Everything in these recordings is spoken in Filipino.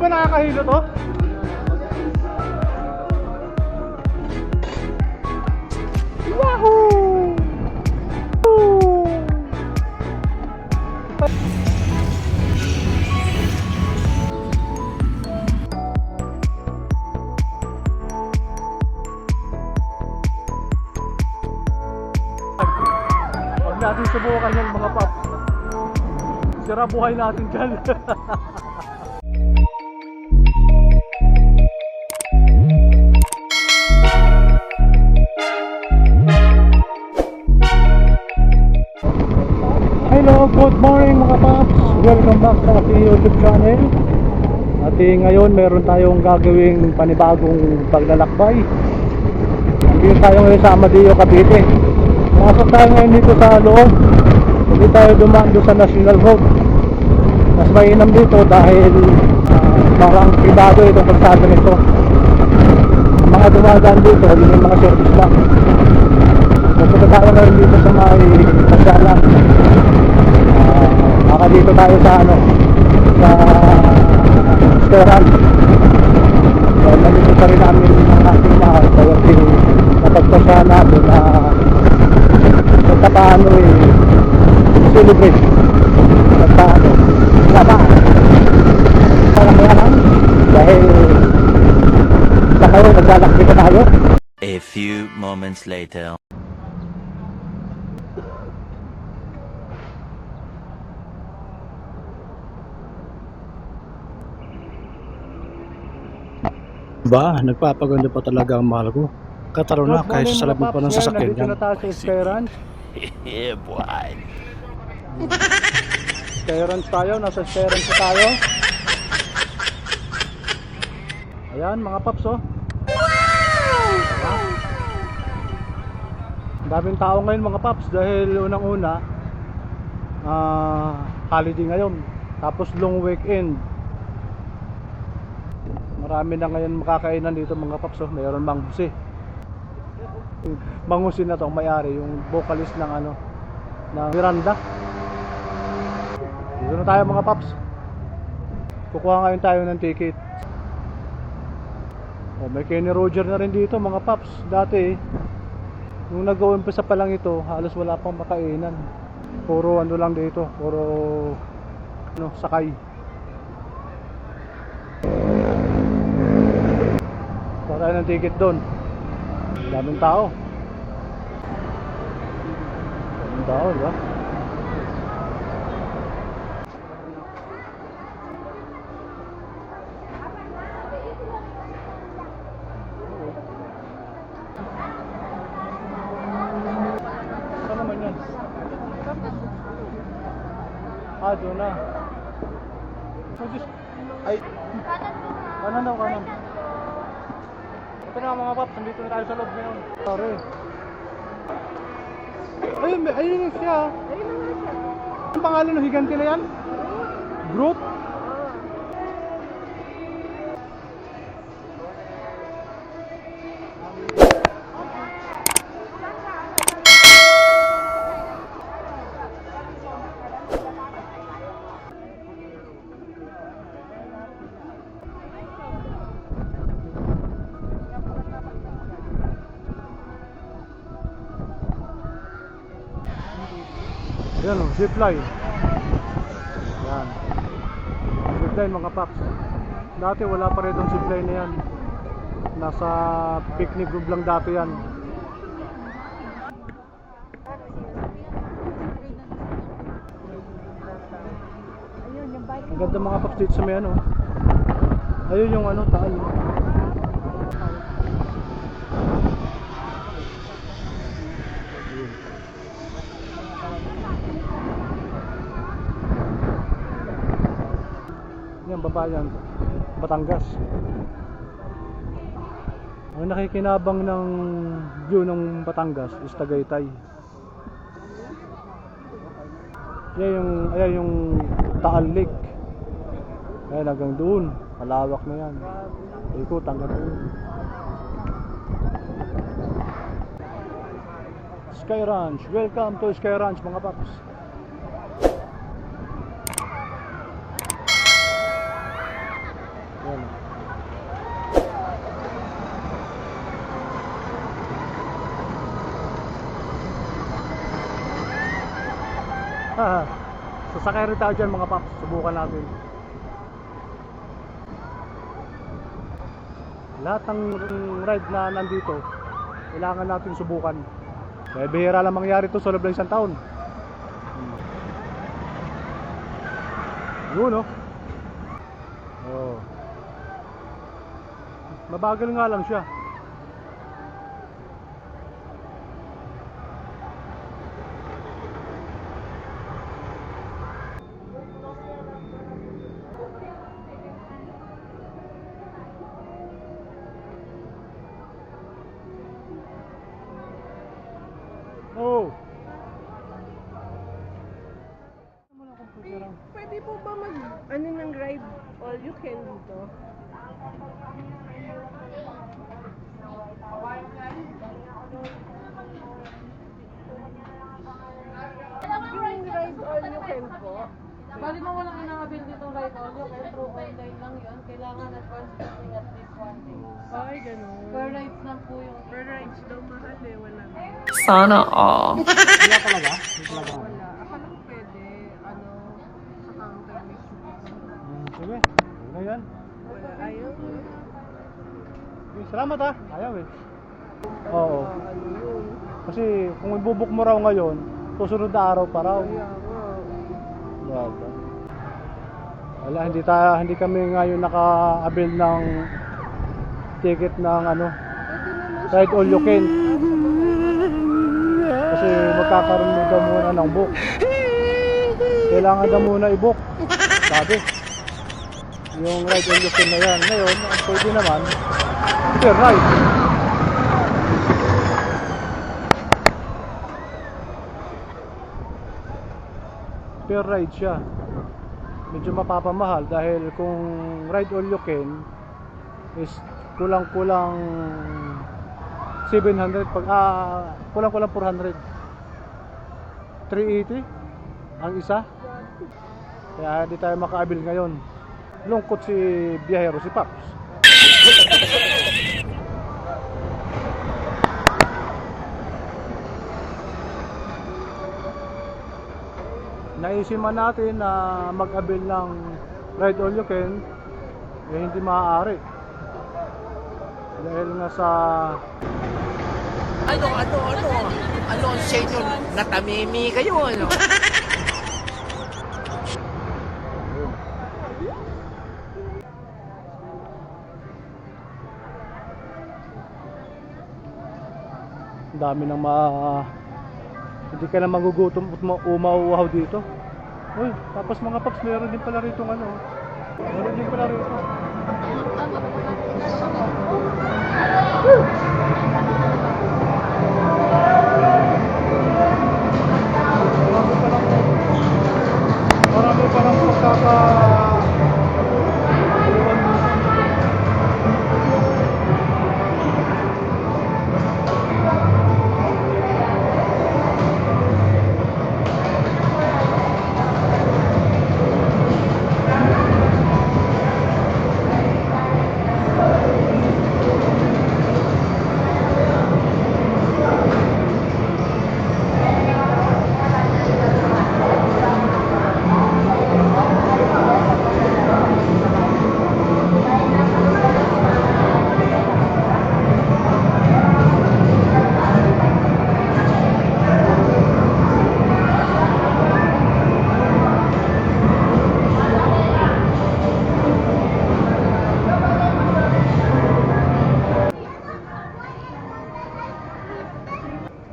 ba nakakahilo to? Wahoo! Huwag natin subukan yung mga paps. Sira buhay natin dyan. Hello, good morning mga paps. Welcome back sa ating YouTube channel. At ngayon meron tayong gagawing panibagong paglalakbay. Nandito tayo ngayon sa Amadeo, Cavite. Pumasok tayo ngayon dito sa loob. Hindi tayo dumaan doon sa National Road. Mas mainam dito dahil parang privado itong kalsada nito. Mga dumadaan dito, yung mga service lang. Pupunta tayo ngayon dito sa may pasyalan. Baka dito tayo sa ano, sa restaurant. Dahil nandito pa rin namin ang ating mahal. Kaya napagpasyahan natin na sa paano celebrate sa paano laban parang kaya lang dahil sa kayo naglalakbay ka tayo. A few moments later. Ba, nagpapaganda pa talaga ang mahal ko. Kataro na kahit sa salamin pa ng sasakyan yan. Nandito na tayo sa Sky Ranch. Yeah, boy. Sky Ranch tayo, nasa Sky Ranch tayo. Ayan mga paps oh. Ang daming tao ngayon mga paps dahil unang-una holiday ngayon. Tapos long weekend. Marami na ngayon makakainan dito mga paps oh. Mayroon Mang Busi. Mangusin na to ang may-ari, yung vocalist ng ano, ng Miranda. Dito na tayo mga paps. Kukuha ngayon tayo ng ticket. Oh, may Kenny Roger na rin dito mga paps. Dati nung nag-uumpisa pa lang ito, halos wala pang makainan. Puro ano lang dito, puro ano, sakay. Kuha tayo ng ticket doon. Daming tao. Daming tao, di ba? Saan naman yan? Doon na. Ay, kanan daw, kanan. Ito na mga paps, nandito na tayo sa loob ngayon. Sorry. Ayun siya. Ang pangalan ng higante na yan? Groot? Yan o, zipline. Yan. Zipline mga paps. Dati wala pa rin itong zipline na yan. Nasa picnic group lang dati yan. Ang ganda mga paps dito sa may ano. Ayun yung ano, taal. Yan, Babayan, Batangas. Ang nakikinabang ng view ng Batangas is Tagaytay. Ayan yung Taal Lake. Ayan hanggang doon, malawak na yan. Ikot hanggang doon. Sky Ranch, welcome to Sky Ranch mga paps. Sasakay rin tayo dyan mga paps. Subukan natin. Lahat ng ride na nandito, kailangan natin subukan. Dahil bihira lang mangyari ito sa loob ng isang taon. Yun oh. Oh. Mabagal nga lang siya. Oh. Pwede po ba ano ng ride all you can dito? Yung ride all you can po? Bali mo walang inaabil ditong ride all you can through online lang yun. Kailangan advance booking at least 1 day. Ay, ganun. Per rides lang po yung Per rides daw mahal eh, wala. Sana all. Wala talaga? Hindi talaga. Wala. Akala ko pwede, ano, sa counter mismo. Sige. Ano yan? Wala. Ayaw. Salamat ha. Ayaw eh. Oo. Ano yun? Kasi kung ibubuk mo raw ngayon, susunod na araw pa raw. Kaya nga. Wala. Wala, hindi kami ngayon naka-avail ng ticket ng ano, ride all you can. Kasi magkakaroon mo daw muna ng book. Kailangan daw muna i-book. Sabi. Yung ride all you can na yan. Ngayon, ang pwede naman, per ride. Per ride siya. Medyo mapapamahal dahil kung ride all you can is kulang-kulang 700 pag kulang-kulang 400. 380 ang isa. Kaya hindi tayo makaabil ngayon. Lungkot si biyahero, si Paps. Naisiman natin na mag-avail ng ride all you can, eh hindi maaari. Dahil nga sa Ano ang sa inyo? Natamimi kayo, ano? dami ng hindi ka na magugutom at umauuhaw dito. Uy, tapos mga paps, meron din pala rito ano. Meron din pala rito. Marami palang pagkaka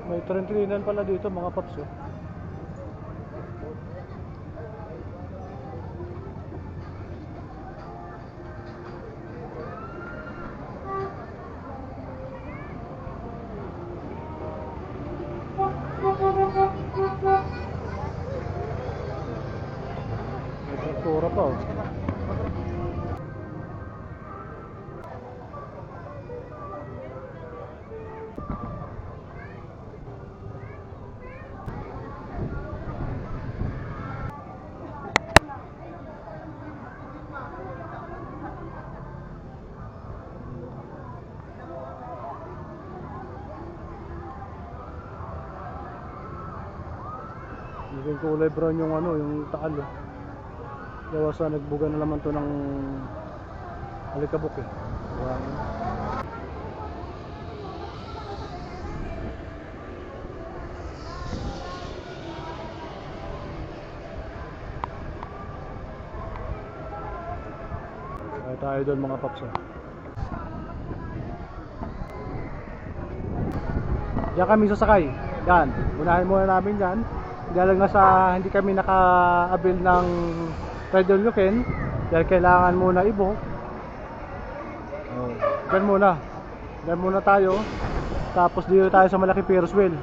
may trend-trendan pala dito mga paps oh. May traktura pa oh. Hindi ko Yung kulay brown yung ano, yung taal eh. Gawa sa nagbuga na naman to ng alikabok eh. Ayan. Kaya tayo doon mga paps eh. Diyan kami sasakay. Yan. Unahin muna namin yan. Galang na sa hindi kami naka-avail ng ride all you can. Dahil kailangan muna i-book. Diyan muna. Diyan muna tayo. Tapos dito tayo sa malaki Ferris wheel.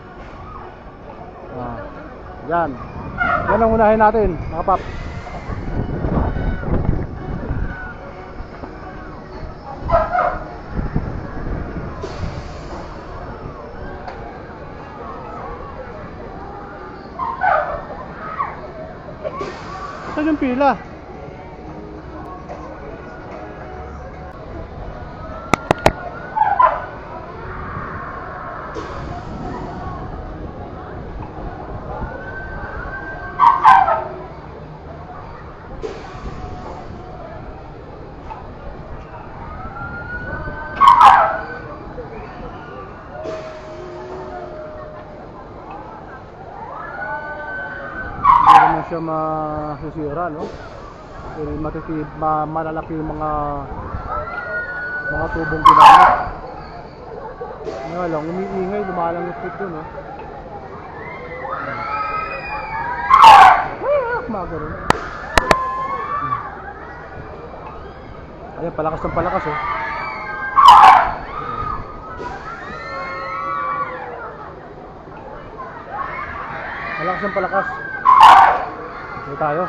Yan. Yan ang unahin natin mga pap. Saan yung pila? Hindi naman siya masisira, no? Pero malalaki yung mga tubong ginamit. Nga lang, umiingay, lumalang yung foot dun, no? Magaling. Ayan, palakas ng palakas, oh. Palakas ng palakas. Dito tayo.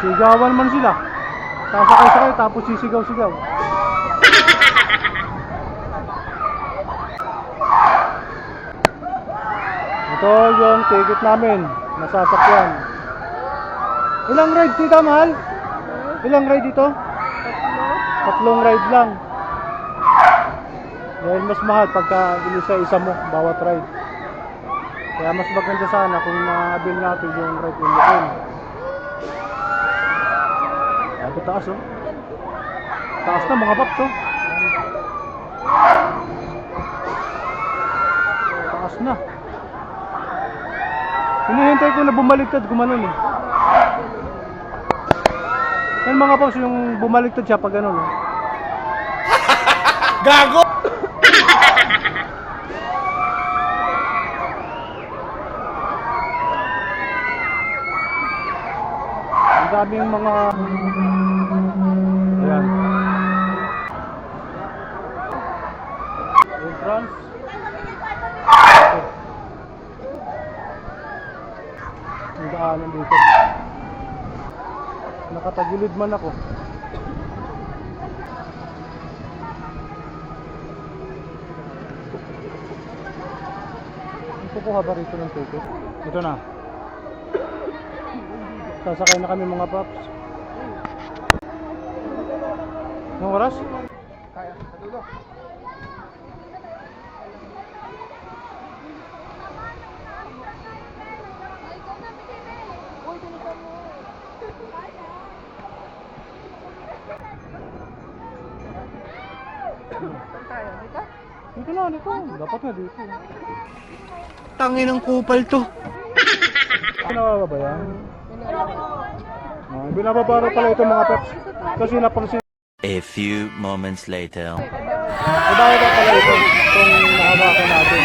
Sigawan man sila. Sasakay-sakay tapos sisigaw-sigaw. Ito yung ticket namin. Nasasakyan. Ilang ride dito, mahal? Ilang ride dito? Tatlong ride lang. Dahil mas mahal pagka isa-isa mo bawat ride. Kaya mas maganda sana kung na-avail natin yung ride in the Ito taas, oh. Taas na mga paps, oh. Taas na. Hinihintay ko na bumaliktad gumanon eh. Yan mga paps, yung bumaliktad siya pag ganon, oh. Gago! Ang daming mga ayan entrance. Ang daanan dito. Nakatagilid man ako. Kukuha ba rito ng ticket? Ito na. Sasakay na kami mga paps. Anong oras? Kaya, nadulo. Dito na, dito. Dapat nga dito. Tangin ng kupal to. Pinababa ba yan? Binababa rin pala ito mga peps. Kasi napansin. A few moments later. Binababa pala ito. Itong nahawakan natin.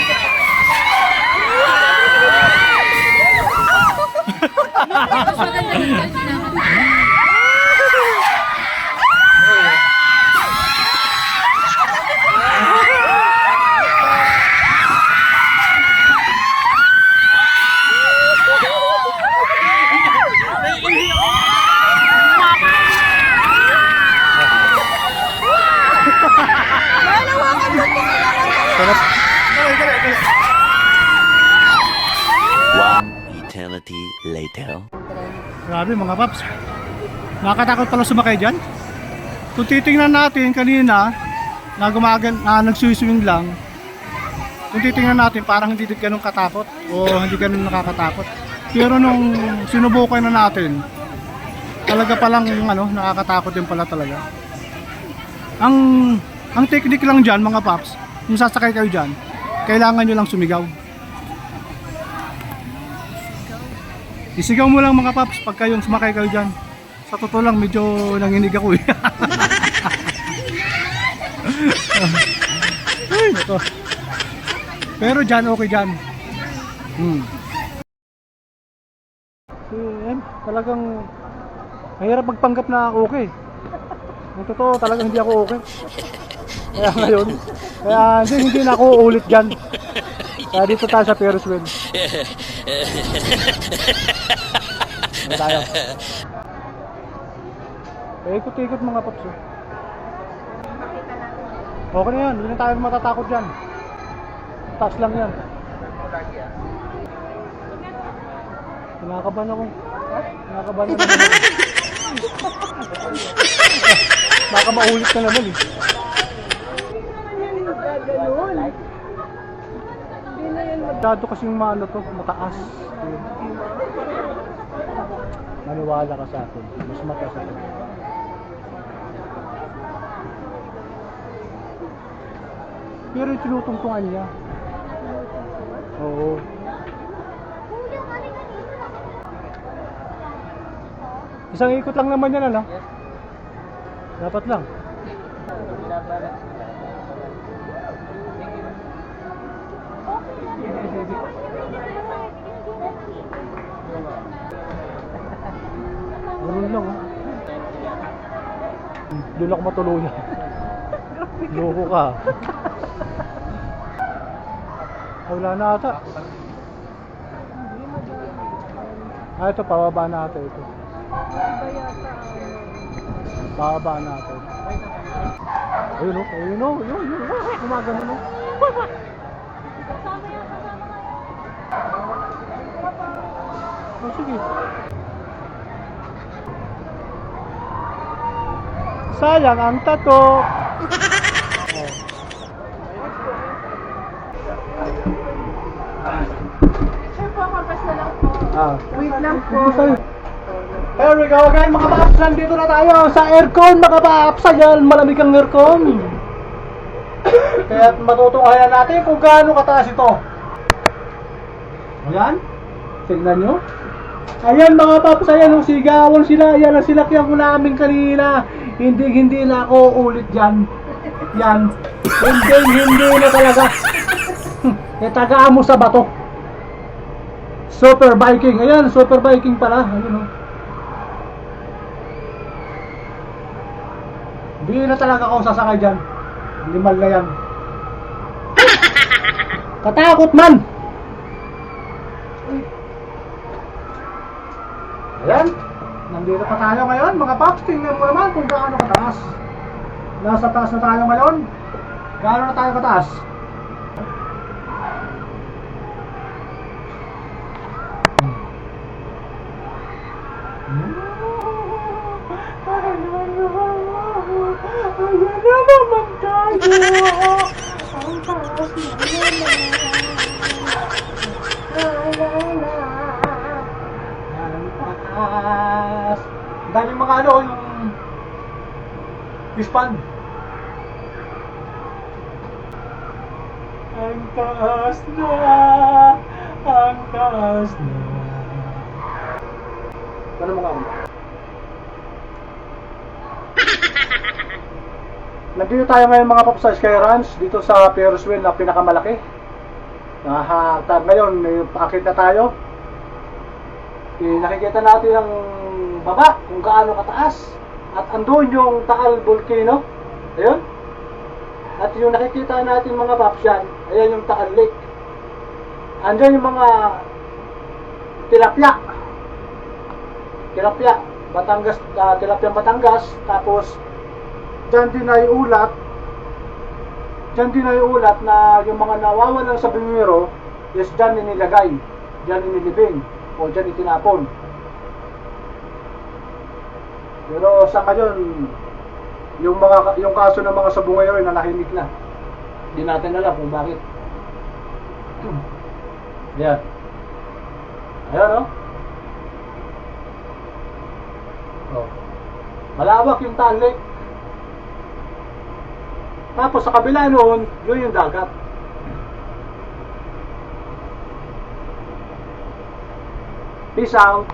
Sarap. One eternity later. Grabe mga paps. Nakakatakot pala sumakay dyan. Kung titingnan natin kanina, na nagsuswing lang, kung titingnan natin parang hindi ganun katakot o hindi ganun nakakatakot. Pero nung sinubukan na natin, talaga palang nakakatakot din pala talaga. Ang technique lang dyan mga paps, kung sasakay kayo dyan, kailangan nyo lang sumigaw. Isigaw mo lang mga paps pag kayong sumakay kayo dyan. Sa totoo lang medyo nanginig ako eh. Ay, ito. Pero dyan okay dyan. Talagang mahirap magpanggap na okay. Ang totoo talagang hindi ako okay. Kaya ngayon, hindi na ako ulit dyan. Kaya dito tayo sa Ferris wheel. Ano tayo? Ikot-ikot mga paps. Okay na yan, hindi na tayo matatakot dyan. Taas lang yan. Kinakabahan ako. Kinakabahan na naman. Baka maulit na naman eh. Masyado kasing mataas. Maniwala ka sa akin. Mas mataas ako. Pero yung tinutungtungan niya. Oo. Isang ikot lang naman yan, ano? Dapat lang. Ganun lang, oh. Doon ako matuluyan. Loko ka. Wala na ata. Ito, pababa na ata ito. Pababa na ata. Ayun, oh. Ayun, oh. Ayun, oh. Gumagano, no. Oh, sige. Sayang ang tato. Sir po, compass na lang po. Wait lang po. Here we go again mga paps. Nandito na tayo sa aircon mga paps. Ayan, malamig ang aircon. Kaya matutunghayan natin kung gaano kataas ito. Ayan. Tignan nyo. Ayan mga paps. Ayan, sigawan sila. Ayan ang sinakyan ko namin kanina. Hindi na ako ulit dyan. Yan. Hindi na talaga. Tagaan mo sa bato. Super biking. Ayan, super biking pala. Ayun, oh. Hindi na talaga ako sasakay dyan. Limal na yan. Katakot man. Ayan. Nandito pa tayo ngayon. Mga paps, tingnan mo naman kung gaano kataas. Nasa taas na tayo ngayon. Gaano na tayo kataas? Daming mga yung pispan. Ang taas na, ang taas na. Ano mga Nandito tayo ngayon mga paps sa Sky Ranch, dito sa Ferris wheel na pinakamalaki. Ngayon, pakakit na tayo. Nakikita natin ang baba, kung gaano kataas. At andun yung Taal Volcano. Ayun. At yung nakikita natin mga paps yan, ayan yung Taal Lake. Andyan yung mga tilapia. Batangas, tilapia Batangas. Tapos dyan din ay ulat. dyan din ay ulat na yung mga nawawalan sa bungiro is dyan inilagay, dyan inilibing, o dyan itinapon. Pero sa ngayon, yung kaso ng mga sabungero ay nalahimik na. Hindi natin alam kung bakit. Yan. Ayan, oh. Oh. Malawak yung Taal Lake. Tapos sa kabila noon, yun yung dagat. Peace out.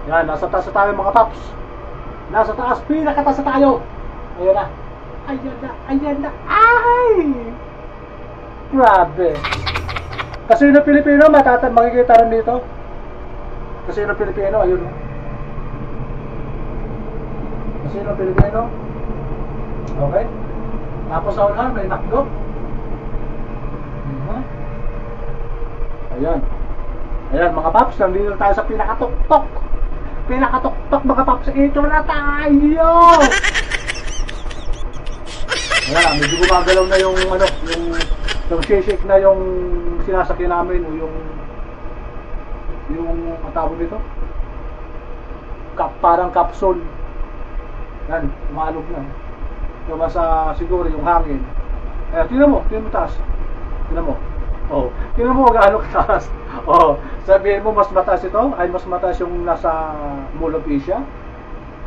Yan, nasa taas na tayo mga paps. Nasa taas, pinakataas na tayo. Ayan na. Ayan na, ayan na. Ay! Grabe. Casino Pilipino, makikita rin dito. Casino Pilipino, ayun. Casino Pilipino. Okay. Tapos sa unahan, may nakdo. Ayan. Ayan mga paps, nandito tayo sa pinakatuktok. Pinakatuktok mga paps. Ito na tayo! Ayan, medyo gumagalaw na yung ano, yung shake na yung sinasakyan namin o yung matawag dito. Parang capsule. Yan, umalog na. Yung masa siguro yung hangin. Tingnan mo taas. Tingnan mo. Oh, tingnan mo gaano kataas. Oh, sabihin mo mas mataas ito, ay mas mataas yung nasa Mall of Asia.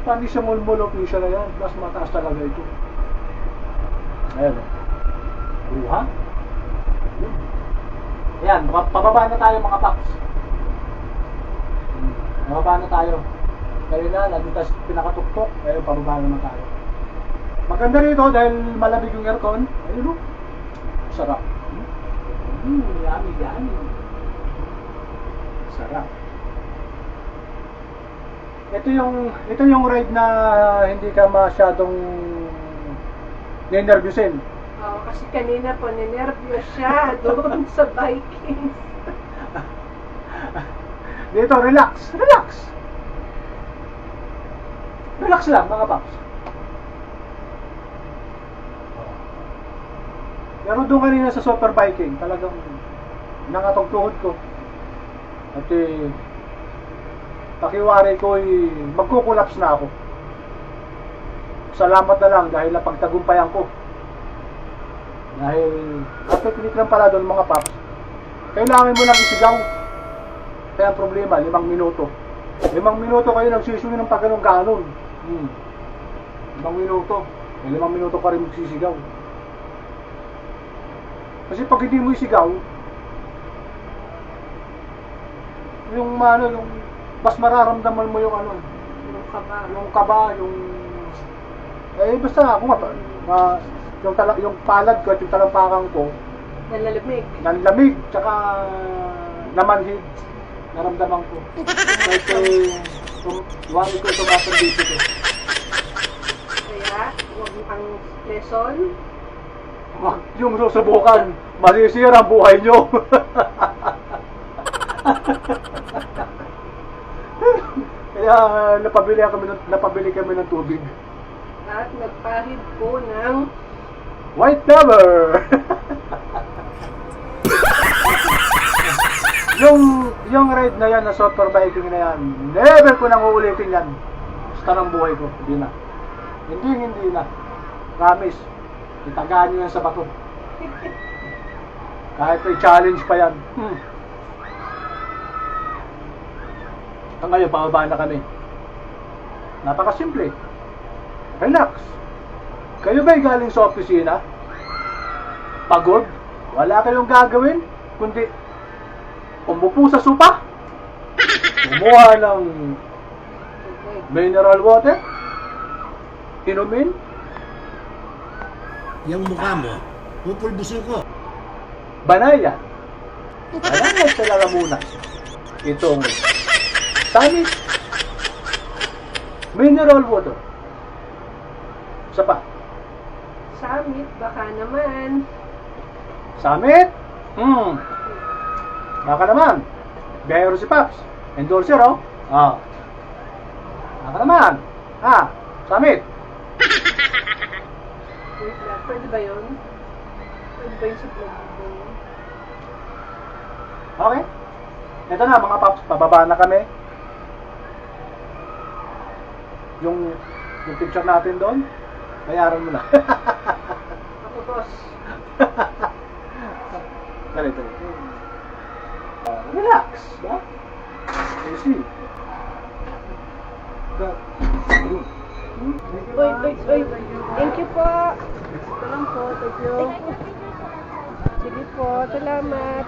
Hindi siya Mall of Asia na yan, mas mataas talaga ito. Ayan. Buha. Ayan, pababa na tayo mga paps. Pababa na tayo. Kaya na, nandito tayo pinakatuktok. Ayun, pababa naman tayo. Maganda rito dahil malamig yung aircon. Ayun o. Sarap. Yummy, yummy. Sarap. Ito yung ride na hindi ka masyadong ninervyusin. Oo, kasi kanina po, ninervyos siya doon sa Vikings. Dito, relax. Relax. Relax lang, mga paps. Pero doon kanina sa Super Viking, talagang nangatong-tuhod ko. At pakiwari ko magkukulaps na ako. Salamat na lang dahil napagtagumpayan ko. Dahil, ang technique lang pala doon mga paps, kailangan mo lang isigaw. Kaya ang problema, 5 minuto. 5 minuto kayo nagsisuyo ng pagganong-ganon. 5 minuto. 5 minuto pa rin magsisigaw. Kasi pag hindi mo isigaw, yung mas mararamdaman mo yung kaba, basta ako yung palad ko at yung talampakan ko nanlamig, tsaka namanhid, naramdaman ko. Kahit wari ko tumasan dito ko. Kaya, huwag ang lesson. Wag yung susubukan, masisira ang buhay nyo. Kaya napabili kami ng tubig. At nagpahid po ng White Pepper. yung ride na yan, na Super Viking na yan, never ko nang uulitin yan. Basta ng buhay ko, hindi na. Hindi na. Promise. Itagaan nyo yan sa bato. Kahit may challenge pa yan. Ngayon, pababa na kami. Napakasimple. Relax. Kayo ba'y galing sa opisina? Pagod? Wala kayong gagawin? Kundi umupo sa sopa? Kumuha ng mineral water? Inumin? Yung mukha mo, pupulbusin ko. Banaya sa Lalamunas. Itong Summit mineral water. Isa pa. Summit, baka naman. Summit? Baka naman. Biyahero si Paps. Endorser, oh. Baka naman. Summit. flat. Pwede ba yun? Pwede ba yung sa vlog ko? Okay. Ito na mga paps, pababa na kami. Yung picture natin doon, bayaran mo na. Ako, boss. Dali. Relax, ba? Easy. Uy. Thank you po. Ito lang po. Thank you. Sige po. Salamat.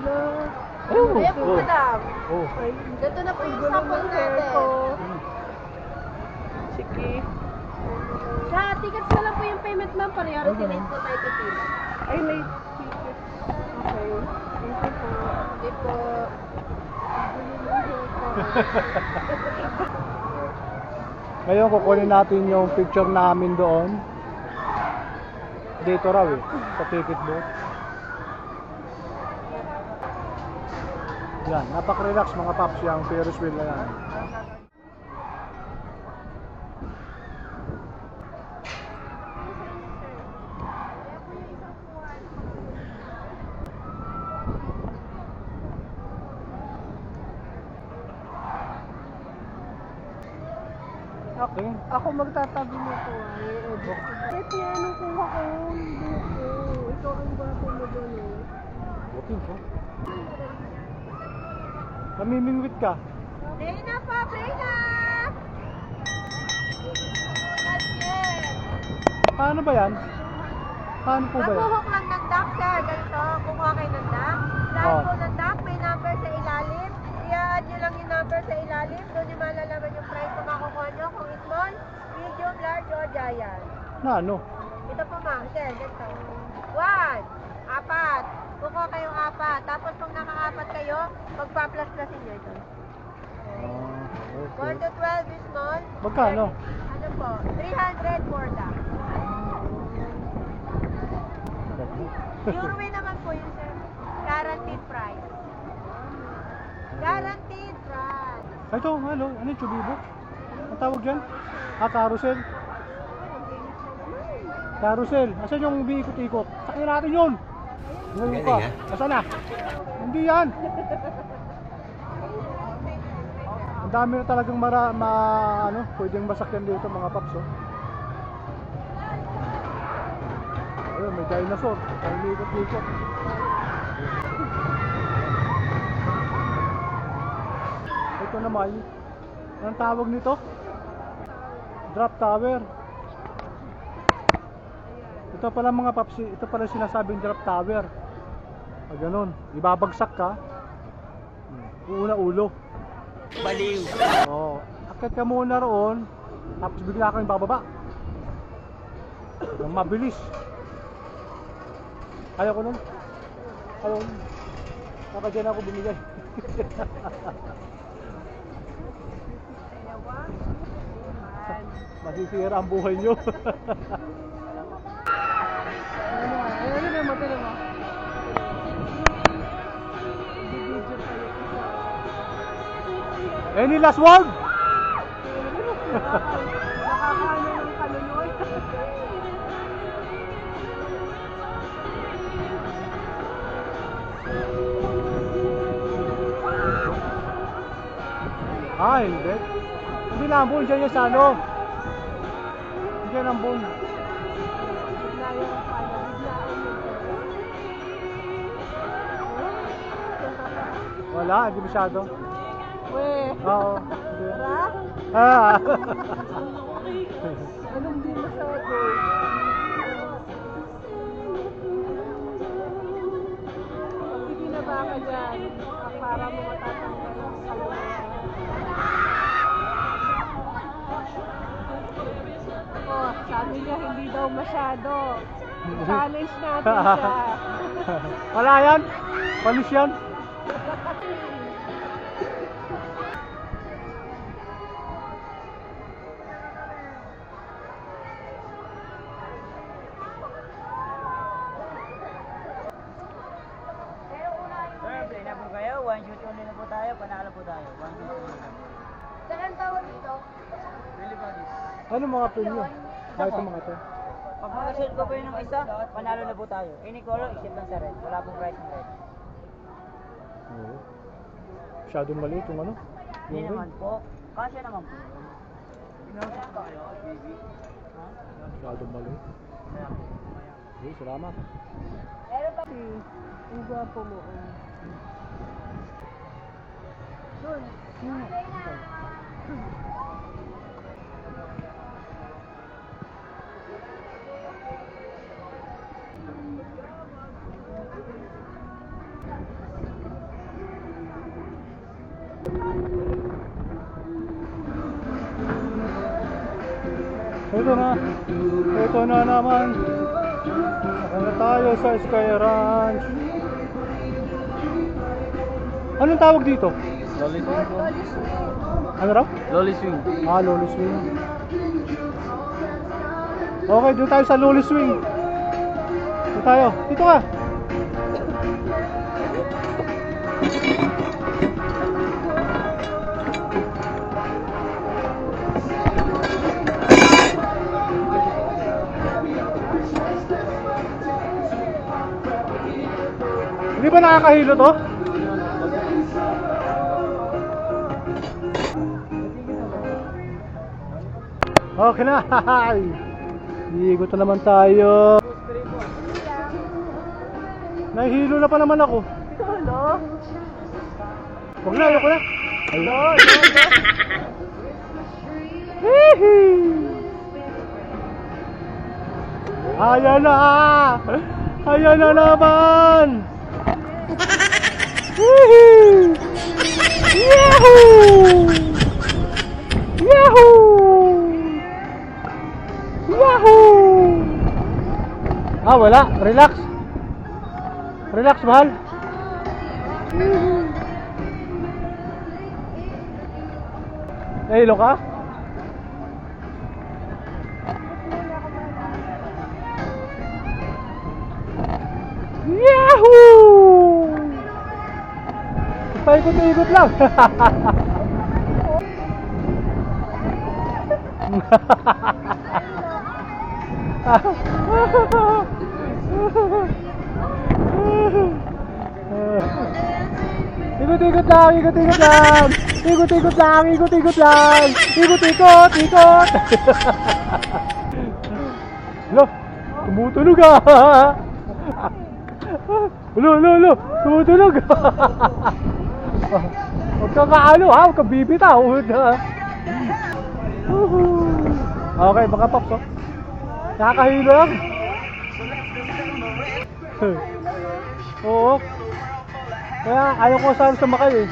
Hello. Ayan po, madam. Oh. Ay, Ito na po yung gulo sample ng hair natin. ko. Sige. Sa tickets na lang po yung payment, ma'am. Pareharo tinayin po tayo pipila. Ay, may ticket. Okay. Thank you po. Hindi po. Ngayon kukunin natin yung picture namin doon. Dito raw sa ticket booth. Yan, napak-relax mga paps yung Ferris wheel na yan. Okay. Ako magtatabi nito ay edit. Kahit nga anong kuha ko, hindi ko. Ikaw ang gwapo mo doon eh. Buti ko. Namimingwit ka. Brina po, Brina! Not yet. Paano ba yan? Paano po ba yan? Magbuhok lang ng duck, sir. Ganito, kumuha kayo ng duck. Lahat Oh. po ng duck, may number sa ilalim. I-add nyo lang yung number sa ilalim. Doon nyo malalaman yung price kung makukuha nyo. Kung small, medium, large, or giant. Na ano? Ito po, ma'am. Sir, ganito. 1, 4. Kukuha kayong 4. Tapos kung naka-4 kayo, magpa-plus-plusin nyo ito. Okay. 4 to 12 is small. Magkano? Ano po? 300 for duck. Pure win naman po yun, sir. Guaranteed price. Guaranteed price. Ito, hello. Ano yung chubibo? Ang tawag dyan? Carousel. Carousel. Asan yung umiikot-ikot? Sakyan natin yun. Ngayon ka. Asan na? Hindi yan. Ang dami na talagang pwedeng masakyan dito mga paps. Oh. Ayun, may dinosaur. Ang umiikot-ikot. Ito naman, anong tawag nito? Drop tower. Ito pala mga paps, ito pala sinasabing drop tower. Pag ganun, ibabagsak ka, uuna ulo. Baliw. Oo, akit ka muna roon, tapos bigla kang bababa. Ang mabilis. Ayaw ko nun. Ayaw ko nun. Baka dyan ako bumigay. Masisira ang buhay nyo. Ano na mo, tira mo? Any last word? Nakakaano ng kaluluwa. Hindi. Hindi lambon dyan yung sa ano. Hindi yan lambon. Wala, hindi masyado. Weh. Oo. Hindi. Tara? Ah. Anong di masyado? Pag hindi na ba ka dyan, para mo matatanggal ang kaluluwa. Oh, sabi niya hindi daw masyado. Challenge natin siya. Wala yan. Palis yan. Sir, play na po kayo. One shoot only na po tayo. Panalo po tayo. One shoot only na po. Saan tawag dito? Really ba this? Ano mga premyo? Kahit sa mga to. Pag makasunod ko po yun ng isa, panalo na po tayo. Any color, except lang sa red. Wala pong price ng red. Oo. Masyadong maliit yung ano? Hindi Yung naman red. po. Kasya naman po. Masyadong maliit. Okay, salamat. Ang gwapo mo. Ito na. Ito na naman. Saka na tayo sa Sky Ranch. Anong tawag dito? Lolly swing po. Ano raw? Lolly swing. Lolly Swing. Okay, doon tayo sa Lolly Swing. Doon tayo. Dito ka. Hindi ba nakakahilo to? Okay na. Iikot na naman tayo. Nahihilo na pa naman ako. Huwag na, ayoko na. Ayan na! Ayan na naman! Woohoo! Yahoo! Yahoo! Yahoo! Wala. Relax. Relax, mahal. Nahilo ka? Yahoo! Paikot-ikot lang. Ikot-ikot lang, ikot-ikot lang. Ikot-ikot lang, ikot-ikot lang. Ikot-ikot, ikot. Alo, tumutunog ah. Alo, tumutunog. Huwag kang kaano ha, huwag kang bibitaw. Okay, mga paps oh. Nakakahilo lang. Oo. Kaya ayaw ko sana sumakay eh.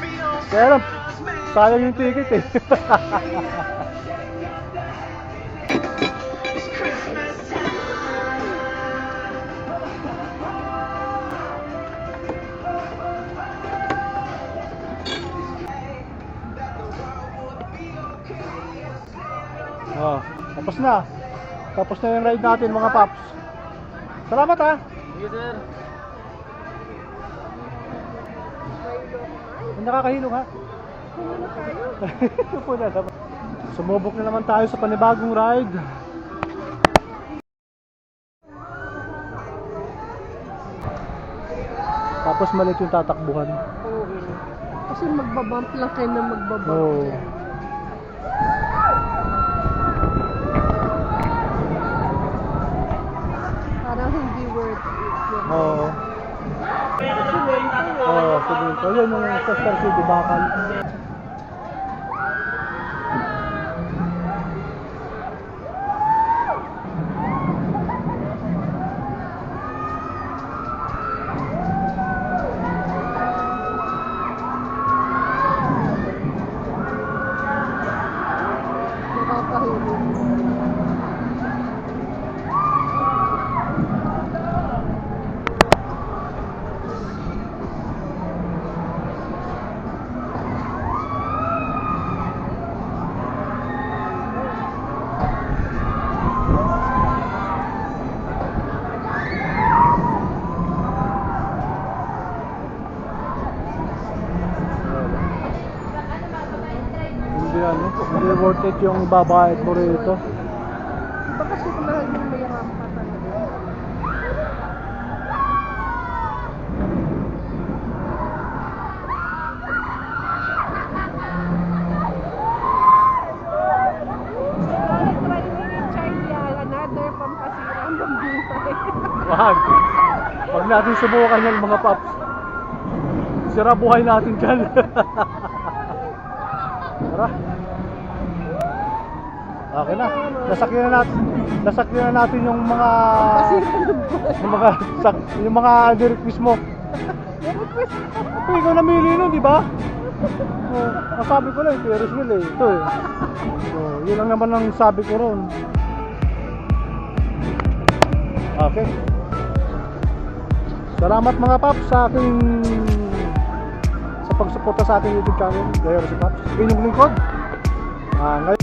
Kaya lang, sayang yung ticket eh. Tapos na. Tapos na yung ride natin mga paps. Salamat ha. Sige sir. Nakakahilong ha. Ito po na naman. Sumubok na naman tayo sa panibagong ride. Tapos maliit yung tatakbuhan. Oo. Kasi magbabump lang kayo na magbabump. Oo. Parang hindi worth it. Oo. Oo, sabihin ko. Yun yung sa Star City Bakal. Hindi worth it yung babayad mo rito. talagang mayroon pa talaga. Try mo rin, Charlie, another pampasira ng buhay. Wag. Wag natin subukan yan mga paps. Sira buhay natin dyan. Tara. Okay na. Nasakyan na natin yung mga request mo. Ikaw namili nun, di ba? Oh, masabi ko lang, Ferris wheel eh. Ito eh. So, yun lang naman ang sabi ko ron. Okay. Salamat mga paps sa pagsuporta sa ating YouTube channel. Gayor si Paps. Inyong lingkod. Ngayon